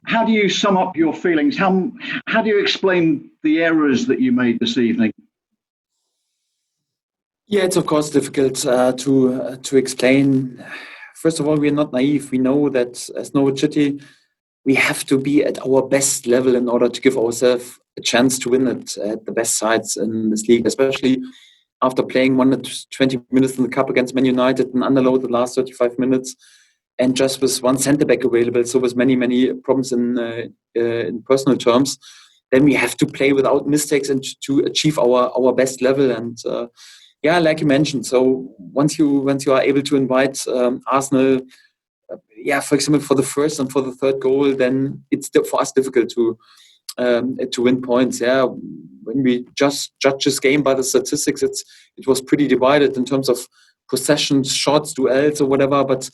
how do you sum up your feelings? How do you explain the errors that you made this evening? Yeah, it's of course difficult to explain. First of all, we're not naive. We know that as Norwich City, we have to be at our best level in order to give ourselves a chance to win it at the best sides in this league, especially after playing 120 minutes in the cup against Man United and underload the last 35 minutes, and just with one centre back available, so with many problems in personal terms. Then we have to play without mistakes and to achieve our best level. And yeah, like you mentioned, so once you are able to invite Arsenal, for example, for the first and for the third goal, then it's for us difficult to win points. Yeah, when we just judge this game by the statistics, it was pretty divided in terms of possessions, shots, duels, or whatever. But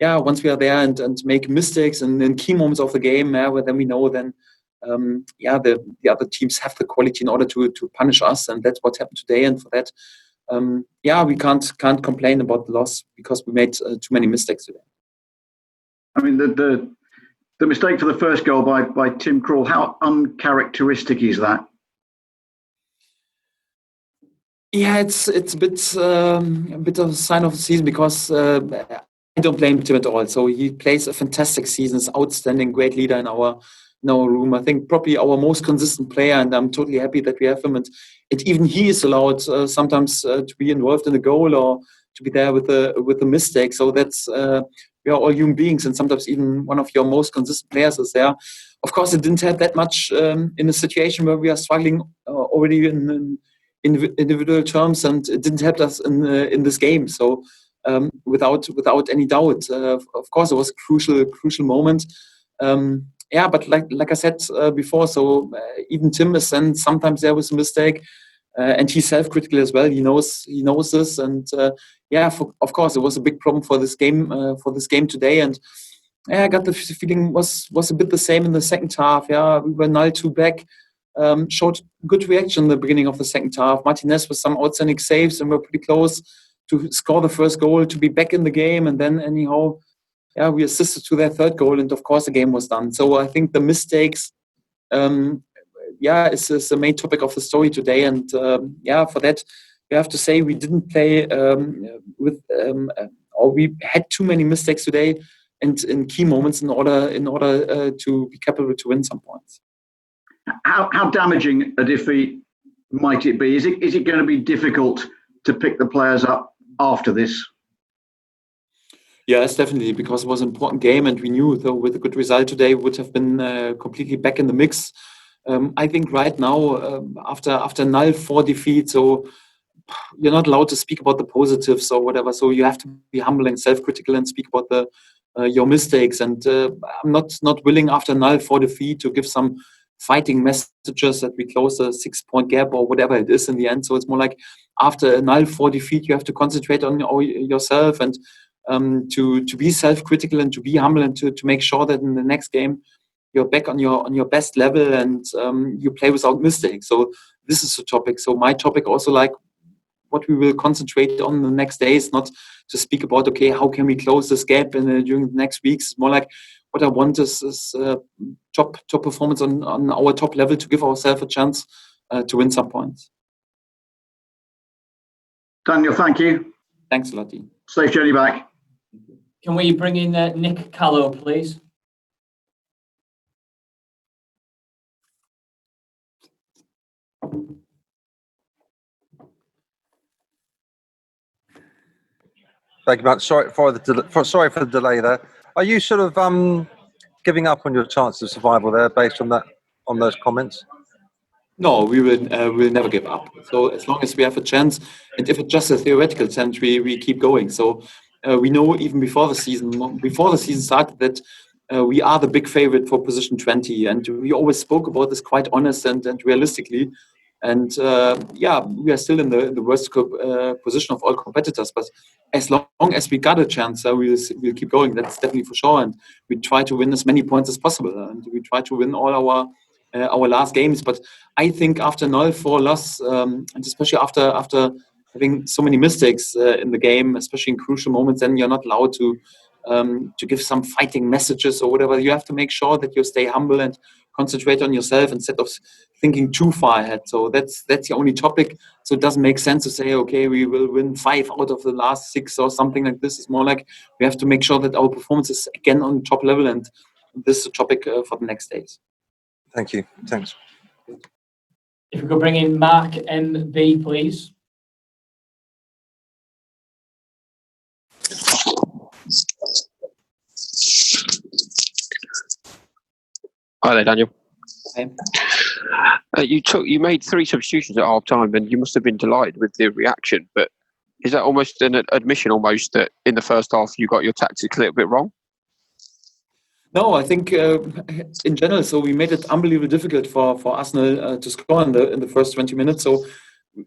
yeah, once we are there and make mistakes and in key moments of the game, then we know then the other teams have the quality in order to punish us, and that's what happened today. And for that, we can't complain about the loss because we made too many mistakes today. I mean, the mistake for the first goal by Tim Krul, how uncharacteristic is that? Yeah, it's a bit of a sign of the season because I don't blame Tim at all. So he plays a fantastic season, is outstanding, great leader in our room. I think probably our most consistent player, and I'm totally happy that we have him. And even he is allowed sometimes to be involved in the goal or to be there with a mistake. So that's we are all human beings, and sometimes even one of your most consistent players is there. Of course, it didn't help that much in a situation where we are struggling already in individual terms, and it didn't help us in this game. So without any doubt, of course, it was a crucial moment. But like I said before, so even Tim is then sometimes there was a mistake, and he's self-critical as well. He knows this, and of course, it was a big problem for this game today. And I got the feeling was a bit the same in the second half. Yeah, we were 0-2 back. Showed good reaction in the beginning of the second half. Martinez with some outstanding saves, and we're pretty close to score the first goal, to be back in the game, and then anyhow, we assisted to their third goal, and of course the game was done. So I think the mistakes, is the main topic of the story today, and for that we have to say we didn't play or we had too many mistakes today, and in key moments in order to be capable to win some points. How damaging a defeat might it be? Is it going to be difficult to pick the players up after this? Yes, definitely, because it was an important game, and we knew though with a good result today we would have been completely back in the mix. I think right now after 0-4 defeat, so you're not allowed to speak about the positives or whatever. So you have to be humble and self-critical and speak about your mistakes. And I'm not willing after 0-4 defeat to give some fighting messages that we close a 6-point gap or whatever it is in the end. So it's more like after a 0-4 defeat, you have to concentrate on yourself and to be self-critical and to be humble and to make sure that in the next game you're back on your best level and you play without mistakes. So this is the topic. So my topic also, like what we will concentrate on the next days, not to speak about, okay, how can we close this gap during the next weeks? It's more like what I want is top performance on our top level to give ourselves a chance to win some points. Daniel, thank you. Thanks a lot, Dean. Safe journey back. Can we bring in Nick Callow, please? Thank you, Matt. Sorry for the delay there. Are you sort of giving up on your chance of survival there based on those comments? No, we will never give up. So as long as we have a chance, and if it's just a theoretical chance, we keep going. So we know even before the season started that we are the big favorite for position 20, and we always spoke about this quite honest and realistically. And we are still in the worst position of all competitors. But as long as we got a chance, we'll keep going. That's definitely for sure. And we try to win as many points as possible, and we try to win all our last games. But I think after 0-4 loss, and especially after having so many mistakes in the game, especially in crucial moments, then you're not allowed to to give some fighting messages or whatever. You have to make sure that you stay humble and concentrate on yourself instead of thinking too far ahead. So that's the only topic. So it doesn't make sense to say, okay, we will win 5 out of the last 6 or something like this. It's more like we have to make sure that our performance is again on top level, and this is a topic for the next days. Thank you. Thanks. If we could bring in Mark MB, please. Hi there, Daniel. Hi. You made 3 substitutions at half time, and you must have been delighted with the reaction. But is that almost an admission, almost, that in the first half you got your tactics a little bit wrong? No, I think in general, so we made it unbelievably difficult for Arsenal to score in the first 20 minutes. So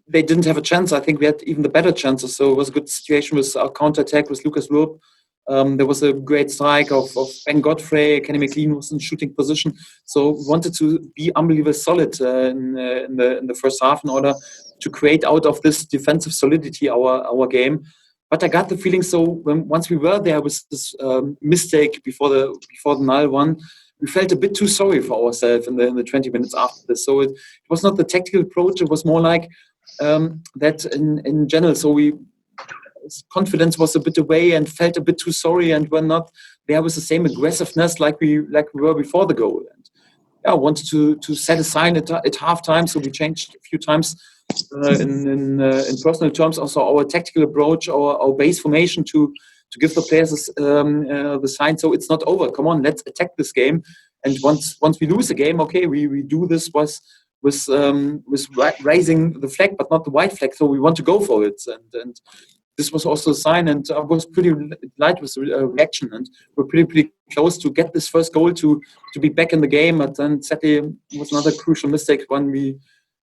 they didn't have a chance. I think we had even the better chances. So it was a good situation with our counter-attack with Lucas Rupp. There was a great strike of Ben Godfrey. Kenny McLean was in shooting position. So we wanted to be unbelievably solid in the first half in order to create out of this defensive solidity our game. But I got the feeling, so once we were there with this mistake before the null one, we felt a bit too sorry for ourselves in the 20 minutes after this. So it was not the tactical approach. It was more like that in general. So confidence was a bit away and felt a bit too sorry, and were not there with the same aggressiveness like we were before the goal. And I wanted to set a sign at halftime, so we changed a few times in personal terms. Also, our tactical approach, our base formation to give the players the sign. So it's not over. Come on, let's attack this game. And once we lose a game, okay, we do this with raising the flag, but not the white flag. So we want to go for it. And this was also a sign, and I was pretty light with the reaction, and we're pretty close to get this first goal to be back in the game. But then sadly, it was another crucial mistake when we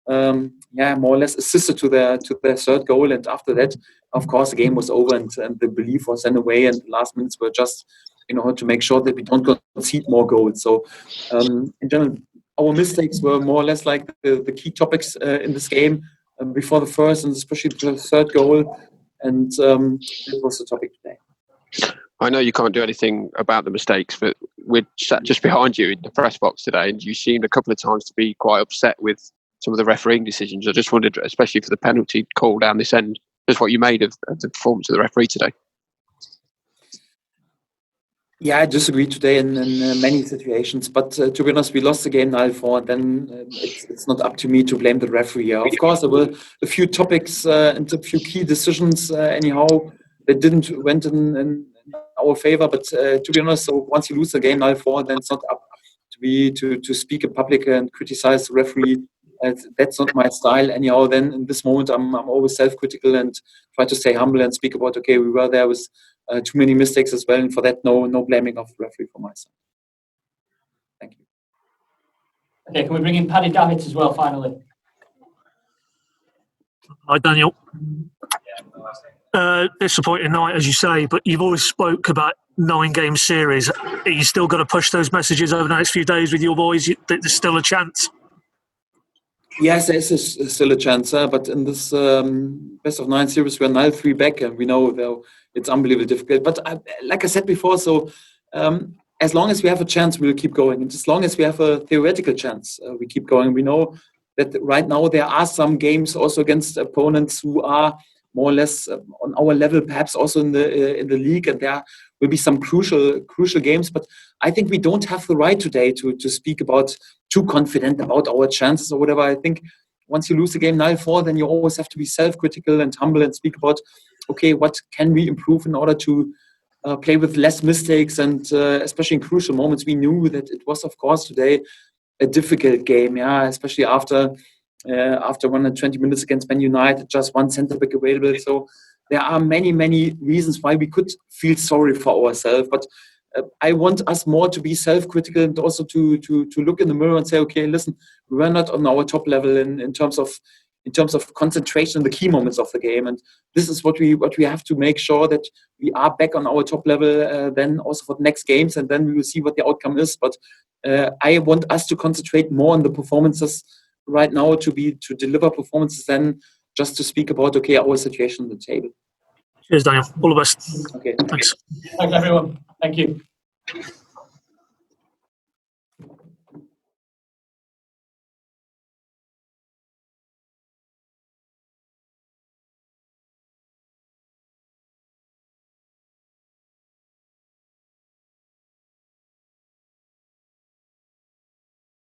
more or less assisted to their third goal, and after that, of course, the game was over, and the belief was then away, and the last minutes were just in order to make sure that we don't concede more goals. So in general, our mistakes were more or less like the key topics in this game before the first, and especially the third goal. And that was the topic today. I know you can't do anything about the mistakes, but we're sat just behind you in the press box today, and you seemed a couple of times to be quite upset with some of the refereeing decisions. I just wondered, especially for the penalty call down this end, just what you made of the performance of the referee today. Yeah, I disagree today in many situations, but to be honest, we lost the game 9-4, then it's not up to me to blame the referee. Of course, there were a few topics and a few key decisions anyhow that didn't went in our favor, but to be honest, so once you lose the game 9-4, then it's not up to speak in public and criticize the referee. That's not my style anyhow. Then in this moment, I'm always self-critical and try to stay humble and speak about, okay, we were there with too many mistakes as well, and for that, no blaming of the referee from my side. Thank you. Okay, can we bring in Paddy Davids as well, finally? Hi, Daniel. Disappointing night, as you say, but you've always spoke about 9-game series. Are you still going to push those messages over the next few days with your boys? There's still a chance? Yes, there's still a chance, but in this best of 9 series, we're now 3 back, and we know though it's unbelievably difficult. But like I said before, so as long as we have a chance, we'll keep going. And as long as we have a theoretical chance, we keep going. We know that right now there are some games also against opponents who are more or less on our level, perhaps also in the league, and there will be some crucial games. But I think we don't have the right today to speak about too confident about our chances or whatever. I think once you lose the game 9-4, then you always have to be self-critical and humble and speak about, okay, what can we improve in order to play with less mistakes, and especially in crucial moments. We knew that it was, of course, today a difficult game, especially after 120 minutes against Man United, just one centre back available. So there are many reasons why we could feel sorry for ourselves. But I want us more to be self-critical and also to look in the mirror and say, okay, listen, we were not on our top level in terms of concentration in the key moments of the game, and this is what we have to make sure that we are back on our top level. Then also for the next games, and then we will see what the outcome is. But I want us to concentrate more on the performances right now, to deliver performances, than just to speak about, okay, our situation on the table. Cheers, Daniel. All the best. Okay. Thanks. Thanks, everyone. Thank you.